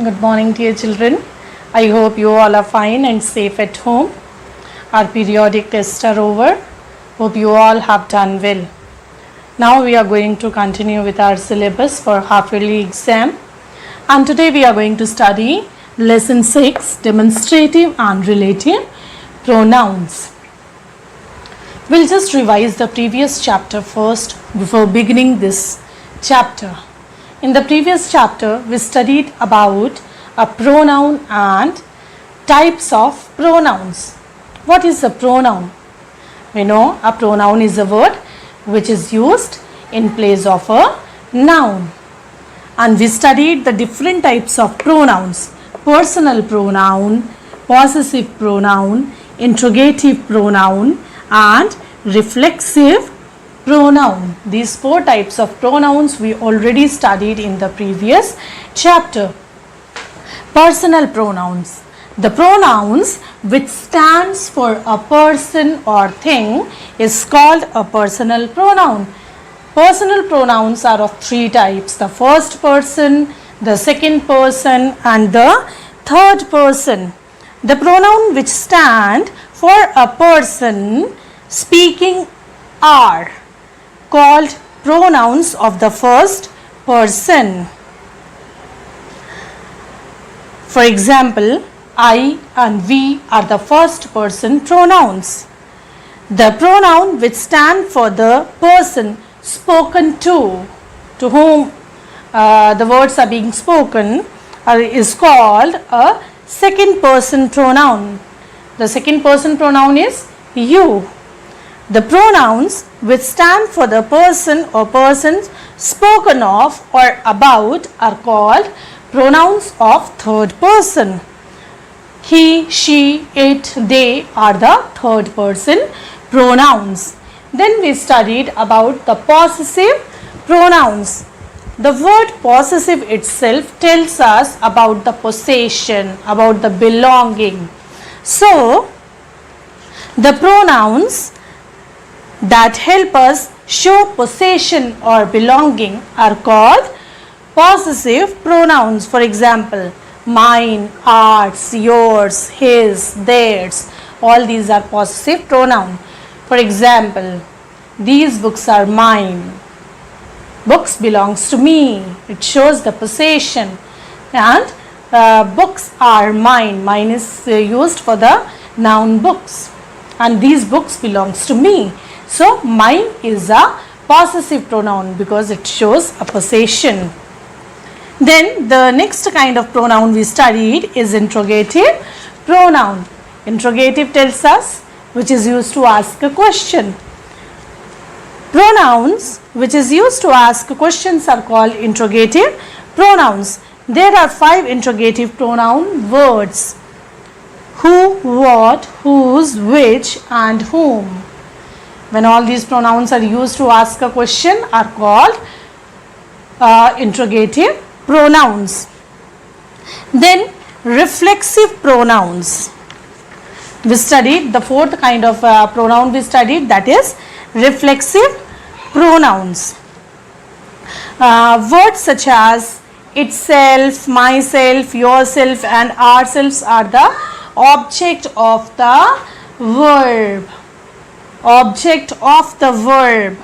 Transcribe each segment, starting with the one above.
Good morning, dear children. I hope you all are fine and safe at home. Our periodic tests are over. Hope you all have done well. Now we are going to continue with our syllabus for half-yearly exam. And today we are going to study lesson 6, demonstrative and relative pronouns. We'll just revise the previous chapter first before beginning this chapter. In the previous chapter, we studied about a pronoun and types of pronouns. What is a pronoun? We know a pronoun is a word which is used in place of a noun. And we studied the different types of pronouns: personal pronoun, possessive pronoun, interrogative pronoun, and reflexive pronoun. These four types of pronouns we already studied in the previous chapter. Personal pronouns. The pronouns which stands for a person or thing is called a personal pronoun. Personal pronouns are of three types: the first person, the second person, and the third person. The pronoun which stand for a person speaking are called pronouns of the first person. For example, I and we are the first person pronouns. The pronoun which stand for the person spoken to whom the words are being spoken is called a second person pronoun. The second person pronoun is you. The pronouns which stand for the person or persons spoken of or about are called pronouns of third person. He, she, it, they are the third person pronouns. Then we studied about the possessive pronouns. The word possessive itself tells us about the possession, about the belonging. So, the pronouns that help us show possession or belonging are called possessive pronouns. For example, mine, ours, yours, his, theirs, all these are possessive pronouns. For example, these books are mine. Books belongs to me. It shows the possession. And books are mine. Mine is used for the noun books. And these books belongs to me. So, mine is a possessive pronoun because it shows a possession. Then the next kind of pronoun we studied is interrogative pronoun. Interrogative tells us which is used to ask a question. Pronouns which is used to ask questions are called interrogative pronouns. There are 5 interrogative pronoun words: who, what, whose, which, and whom. When all these pronouns are used to ask a question are called interrogative pronouns. Then reflexive pronouns. We studied the fourth kind of pronoun we studied, that is reflexive pronouns. Words such as itself, myself, yourself, and ourselves are the object of the verb. Object of the verb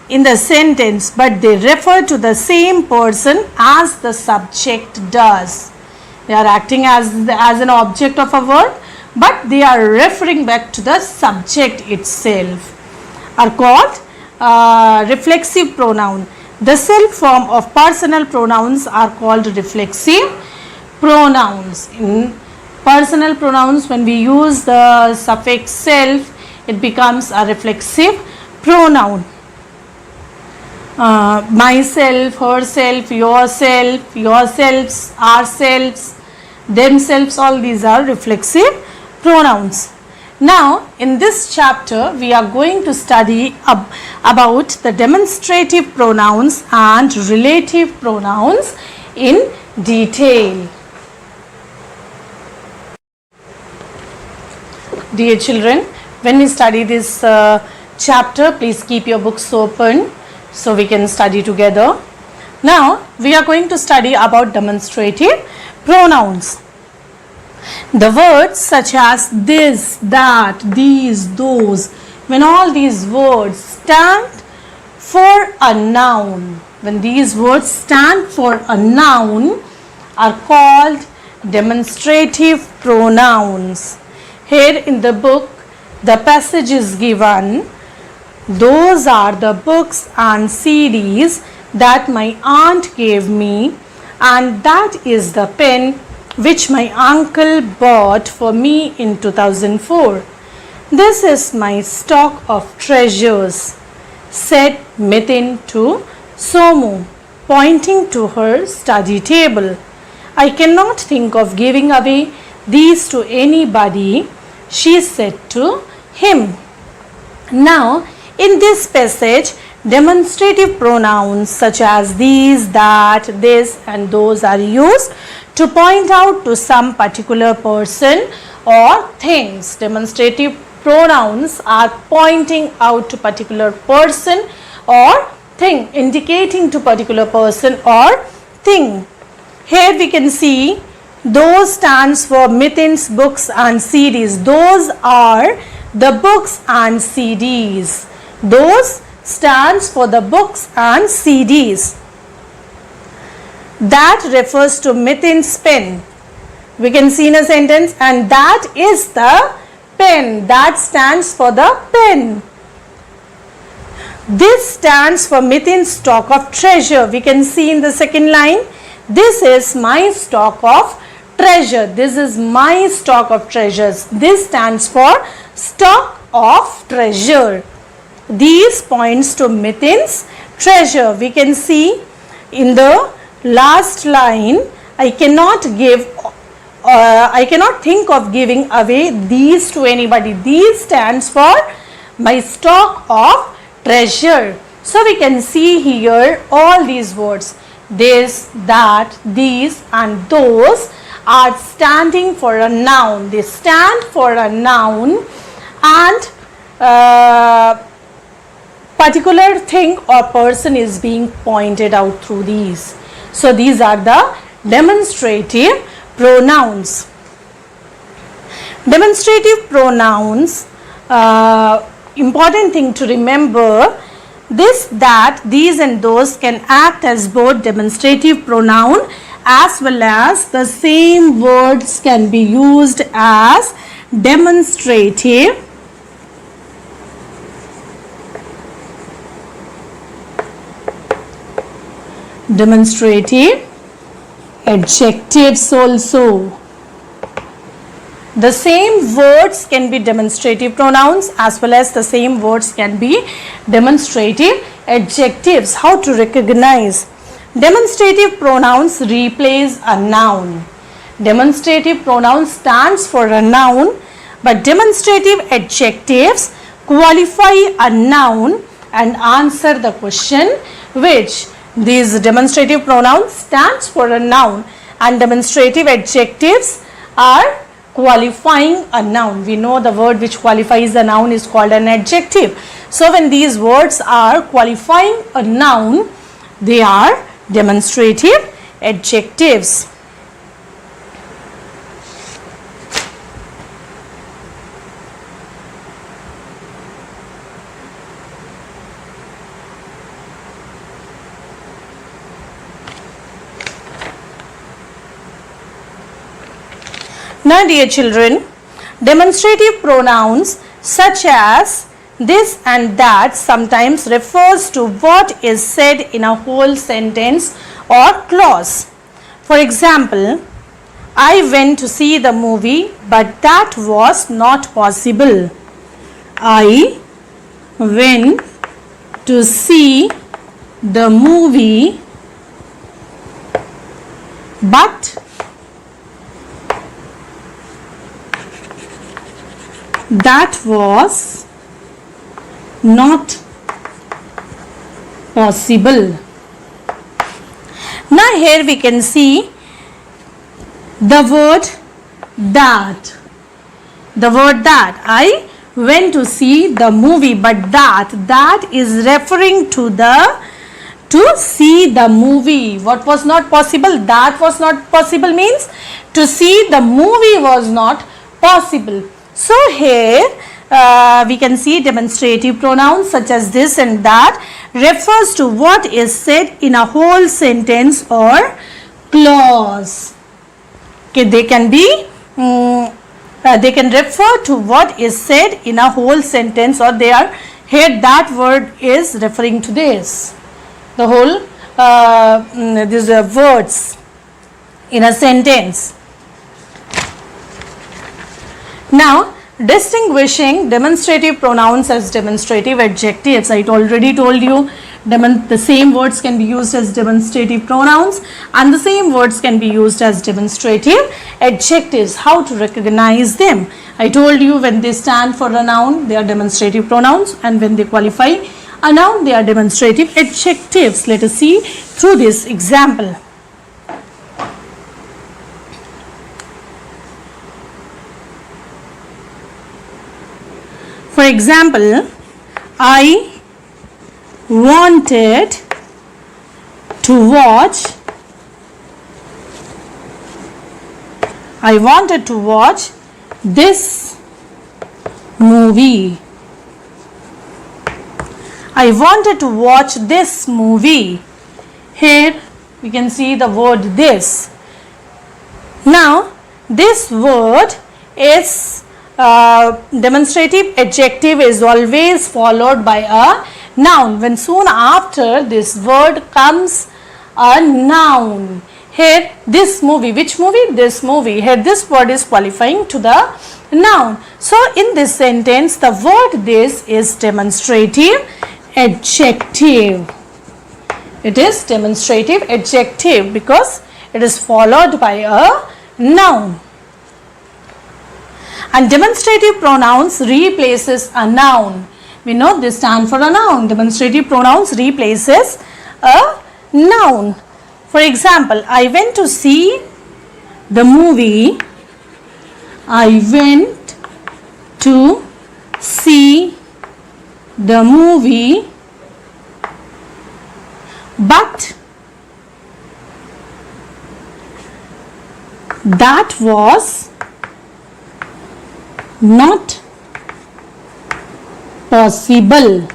in the sentence, but they refer to the same person as the subject does. They are acting as an object of a verb, but they are referring back to the subject itself. Are called reflexive pronoun. The self form of personal pronouns are called reflexive pronouns. In personal pronouns, when we use the suffix self, it becomes a reflexive pronoun. Myself, herself, yourself, yourselves, ourselves, themselves, all these are reflexive pronouns. Now, in this chapter, we are going to study about the demonstrative pronouns and relative pronouns in detail. Dear children, when we study this chapter, please keep your books open so we can study together. Now we are going to study about demonstrative pronouns. The words such as this, that, these, those, when all these words stand for a noun, when these words stand for a noun, are called demonstrative pronouns. Here in the book, the passage is given. Those are the books and CDs that my aunt gave me, and that is the pen which my uncle bought for me in 2004. This is my stock of treasures, said Mithun to Somu, pointing to her study table. I cannot think of giving away these to anybody, she said to him. Now, in this passage, demonstrative pronouns such as these, that, this and those are used to point out to some particular person or things. Demonstrative pronouns are pointing out to particular person or thing, indicating to particular person or thing. Here we can see those stands for Mithun's books and CDs. Those are the books and CDs. Those stands for the books and CDs. That refers to Mithun's pen. We can see in a sentence, and that is the pen. That stands for the pen. This stands for Mithun's stock of treasure. We can see in the second line, this is my stock of treasure. This is my stock of treasures. This stands for stock of treasure. These points to Mithun's treasure. We can see in the last line, I cannot think of giving away these to anybody. These stands for my stock of treasure. So we can see here all these words, this, that, these and those are standing for a noun. They stand for a noun, and particular thing or person is being pointed out through these. So these are the demonstrative pronouns. Demonstrative pronouns, important thing to remember, this, that, these and those can act as both demonstrative pronoun as well as the same words can be used as demonstrative adjectives also. The same words can be demonstrative pronouns as well as the same words can be demonstrative adjectives. How to recognize? Demonstrative pronouns replace a noun. Demonstrative pronoun stands for a noun, but demonstrative adjectives qualify a noun and answer the question which. These demonstrative pronouns stands for a noun and demonstrative adjectives are qualifying a noun. We know the word which qualifies a noun is called an adjective. So when these words are qualifying a noun, they are demonstrative adjectives. Now dear children, demonstrative pronouns such as this and that sometimes refers to what is said in a whole sentence or clause. For example, I went to see the movie but that was not possible. I went to see the movie but that was not possible. Now here we can see the word that. The word that. I went to see the movie but that is referring to the to see the movie. What was not possible? That was not possible means to see the movie was not possible. So here we can see demonstrative pronouns such as this and that refers to what is said in a whole sentence or clause. Okay, they can refer to what is said in a whole sentence, or they are here that word is referring to this. The whole these are words in a sentence. Now, distinguishing demonstrative pronouns as demonstrative adjectives. I already told you the same words can be used as demonstrative pronouns and the same words can be used as demonstrative adjectives. How to recognize them? I told you when they stand for a noun, they are demonstrative pronouns, and when they qualify a noun, they are demonstrative adjectives. Let us see through this example. For example, I wanted to watch this movie. I wanted to watch this movie. Here we can see the word this. Now this word is demonstrative adjective is always followed by a noun. When soon after this word comes a noun. Here this movie, which movie? This movie. Here this word is qualifying to the noun. So in this sentence the word this is demonstrative adjective. It is demonstrative adjective because it is followed by a noun. And demonstrative pronouns replaces a noun. We know they stand for a noun. Demonstrative pronouns replaces a noun. For example, I went to see the movie. I went to see the movie, but that was not possible.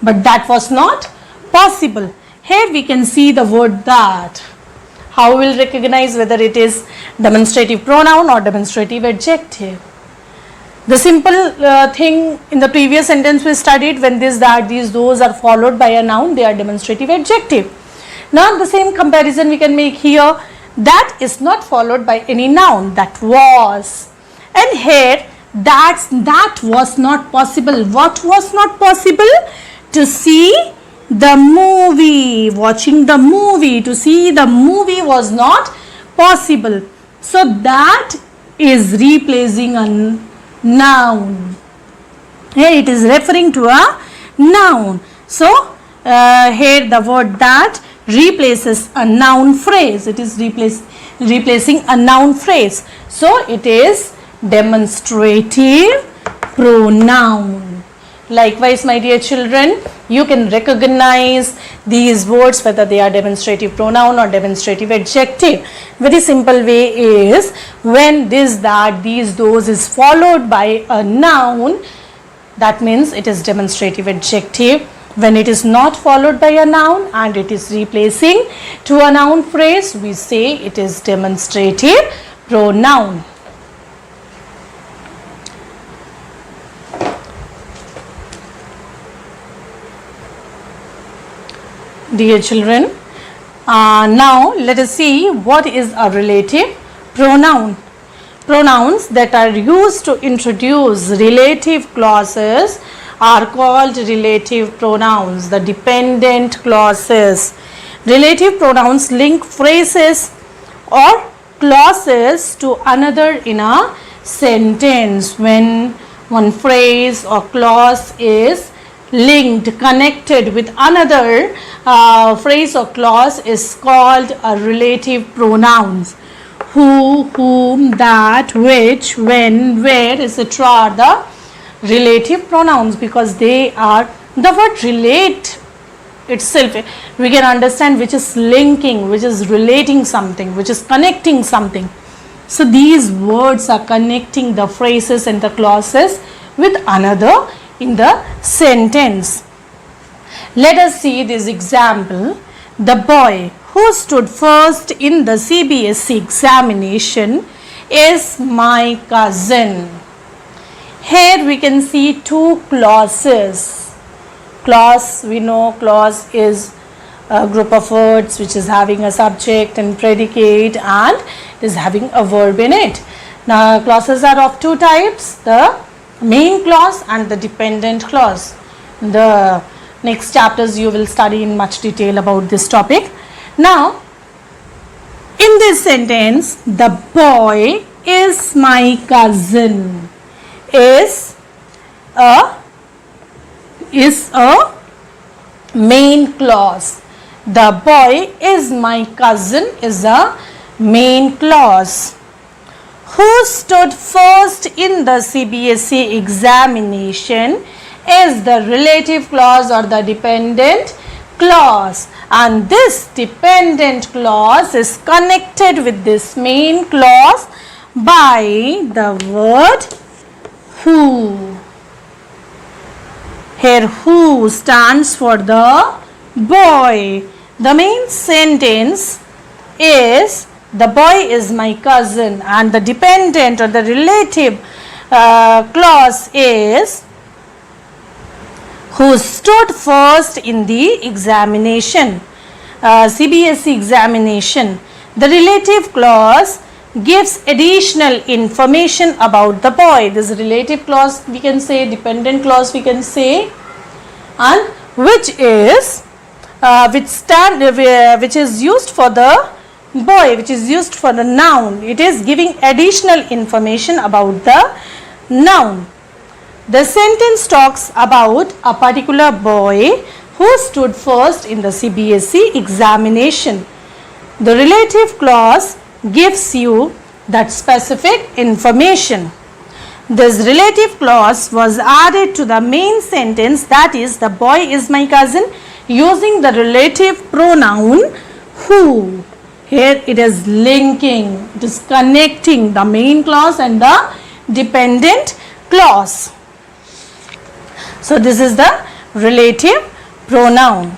But that was not possible. Here we can see the word that. How we will recognize whether it is demonstrative pronoun or demonstrative adjective? The simple thing in the previous sentence we studied, when this, that, these, those are followed by a noun, they are demonstrative adjective. Now the same comparison we can make here. That is not followed by any noun. That was. And here that was not possible. What was not possible? To see the movie. Watching the movie. To see the movie was not possible. So that is replacing a noun. Here it is referring to a noun. So here the word that replaces a noun phrase. It is replacing a noun phrase. So it is demonstrative pronoun. Likewise, my dear children, you can recognize these words whether they are demonstrative pronoun or demonstrative adjective. Very simple way is when this, that, these, those is followed by a noun, that means it is demonstrative adjective. When it is not followed by a noun and it is replacing to a noun phrase, we say it is demonstrative pronoun. Dear children, now let us see what is a relative pronoun. Pronouns that are used to introduce relative clauses are called relative pronouns, the dependent clauses. Relative pronouns link phrases or clauses to another in a sentence. When one phrase or clause is linked, connected with another phrase or clause is called a relative pronouns. Who, whom, that, which, when, where, etc. are the relative pronouns because they are, the word relate itself we can understand which is linking, which is relating something, which is connecting something. So these words are connecting the phrases and the clauses with another in the sentence. Let us see this example. The boy who stood first in the CBSE examination is my cousin. Here we can see two clauses. Clause, we know clause is a group of words which is having a subject and predicate and is having a verb in it. Now clauses are of two types, the main clause and the dependent clause. The next chapters you will study in much detail about this topic. Now in this sentence, the boy is my cousin is a main clause. The boy is my cousin is a main clause. Who stood first in the CBSE examination is the relative clause or the dependent clause, and this dependent clause is connected with this main clause by the word who. Here who stands for the boy. The main sentence is the boy is my cousin, and the dependent or the relative clause is who stood first in the examination, CBSE examination. The relative clause gives additional information about the boy. This relative clause we can say, dependent clause we can say, and which is which is used for the boy, which is used for the noun. It is giving additional information about the noun. The sentence talks about a particular boy who stood first in the CBSE examination. The relative clause gives you that specific information. This relative clause was added to the main sentence, that is, the boy is my cousin, using the relative pronoun who. Here it is linking, it is connecting the main clause and the dependent clause. So this is the relative pronoun.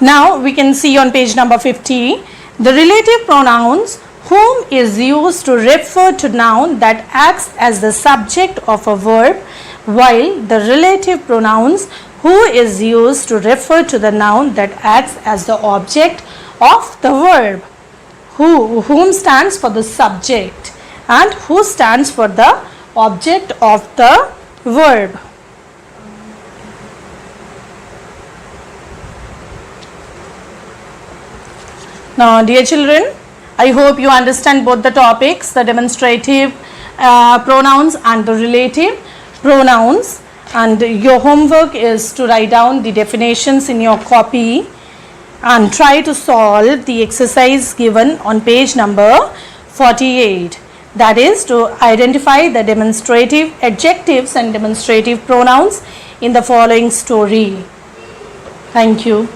Now we can see on page number 50, the relative pronouns whom is used to refer to noun that acts as the subject of a verb, while the relative pronouns who is used to refer to the noun that acts as the object of the verb. Whom stands for the subject and who stands for the object of the verb. Now dear children, I hope you understand both the topics, the demonstrative pronouns and the relative pronouns, and your homework is to write down the definitions in your copy and try to solve the exercise given on page number 48, that is to identify the demonstrative adjectives and demonstrative pronouns in the following story. Thank you.